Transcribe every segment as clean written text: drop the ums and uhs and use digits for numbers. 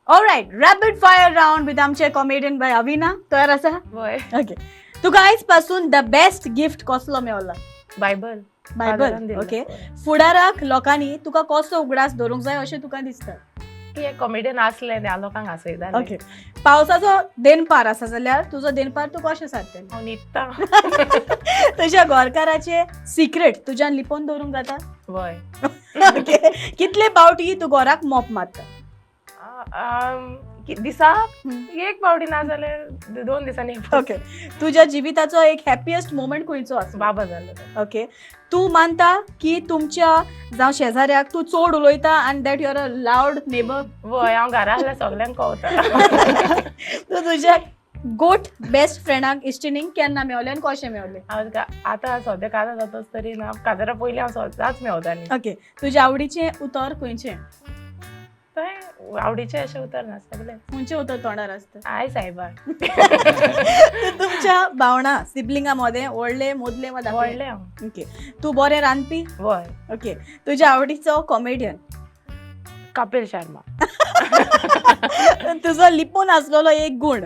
Alright rapid fire round with आमचे comedian bye अविना तयार आसा वय ओके तुका आयज पासून द बेस्ट गिफ्ट कसलो मेवला बायबल बायबल ओके फुडाराक लोकांनी तुका कसो उगडास दवरूंक जाय अशें तुका दिसता की कॉमेडियन असले त्या लोकांक असयता ओके पावसाचो देनपार आसा जाल्यार तुजो देनपार तूं कशें सारतलें हांव न्हिदता तुज्या घरकाराचे सिक्रेट तुज्यान लिपोवन दवरूंक जाता वय ओके कितले फावटी तूं घराक मॉप मारता दिसाक एक फावटी ना जाल्यार 2 दिसांनी एक फावटी. ओके तुज्या जिविताचो एक हॅपियस्ट मोमेंट खंयचो आसा बाबा जाल्लो ओके तू मानता की तुमच्या जावं शेजाऱ्याक तू चोड उलयता आनी that you're a loud neighbour वय हांव घरा आसल्यार सगल्यांक कळटा तू तुज्या गोट बेस्ट फ्रेंडाक इश्टिणीक केन्ना मेवले आनी कशें मेवले हांव आतां सद्या काजार जाताच तरी ना काजारा पयलीं हांव सदांच मेवताली ओके तुज्या आवडीचें उतर खंयचें थंय आवडीचें अशें उतर ना सगळें खंयचें उतर तोंडार आसता आय सायबा तुमच्या भावना सिबलिंगा मदें व्हडले मदले वा धाकले व्हडलें हांव ओके तू बरें रांदपी वय ओके तुज्या आवडीचो कॉमेडियन कपिल शर्मा तुजो लिपोवन आसलेलो एक गुण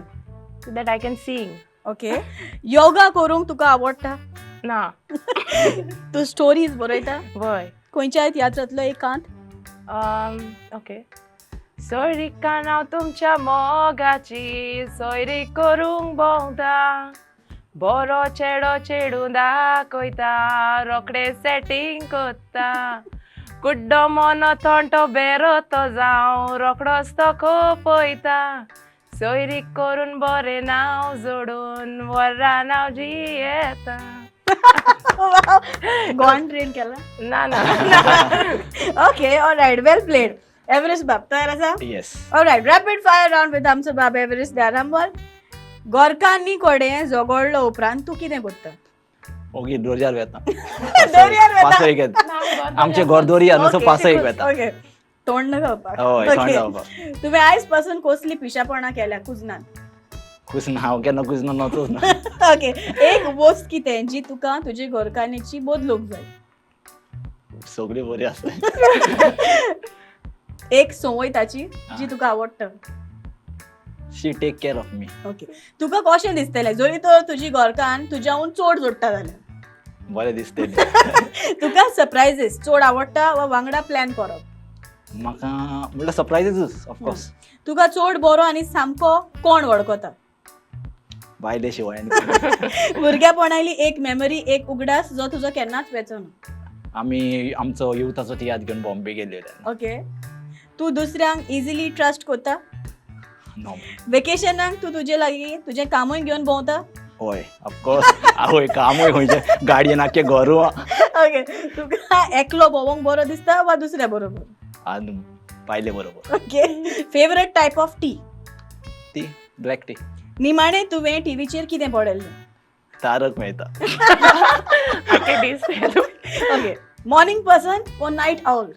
that I can sing okay yoga करूंक तुका आवडटा ना तू स्टोरीज बरयता वय खंयच्या तियात्रांतलो एक कांत ओके सोयरी कानाव तुमच्या मोगाची सोयरी करूंक भोंवता बरो चेडो चेडूं दाखयता रोखडे सेटींग कोत्ता कुड्डो मोनो थोंटो बेरो तो जावं रोखडोच तो खोपयता सोयरी करून बरें नांव जोडून वर्रा नांव जियेता गोवन ट्रेन केला ना ना ओके ऑलराइट वेल प्लेड एव्हरेस्ट बाब तयार आसा yes alright rapid fire round with आमचो बाब एव्हरेस्ट दारांबर गोरकांनी कोडे झगडलो उपरांत तू कितें करता ओके दोरयार वेता दोरयार वेता? पासो एक येता आमचे गोरदोरी नुसो पासो एक वेता ओके तोंड न खावपाक हय Okay. थंड जावपाक तुवें आयज पासून कसली पिशापणां केल्या कुजनान कुसना हांव केन्ना कुसना नचोच ना ओके एक वस्त कितें जी तुका तुजे घरकान्नीची बदलूंक जाय सगळी बरी आसता एक संवय ताची जी तुका आवडटा she take care of me okay तुका कशें दिसतलें जरी तर तुजी घरकान तुज्याहून चड जोडटा जाल्यार बरें दिसते तुका सरप्रायझीस चड आवडटा वा वांगडा प्लॅन करप म्हाका म्हणल्यार सरप्रायजीस ऑफकोर्स तुका चड बरो आनी सामको कोण वळखता बायले शिवाय भुरग्यापणाली एक मेमरी एक उगडास जो तुजो केन्नाच वेचना आमी आमचो युथाचो तियात्र घेवन बॉम्बे गेल्ले ओके तू दुसऱ्यांक इजिली ट्रस्ट करता नो वेकेशनाक तू तुजे लागीं तुजें कामूय घेवन भोंवता हय ऑफकोर्स आवय कामूय खंयचे गाडयेन आख्खे घरू ओके तुका एकलो भोवंक बरो दिसता वा दुसऱ्या बरोबर आनी बायले बरोबर okay favourite type of tea ती ब्लॅक टी निमाणें तुवें टीव्हीचेर कितें पळयल्लें तारक मेहता आख्खे दीस ओके मॉर्निंग पर्सन और night owl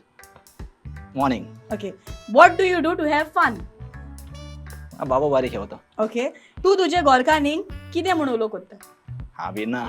morning okay what do you do to have fun बाबा बारीक खेळता ओके तू तुजे घरकान्नीक कितें म्हूण उलो करता हांव ना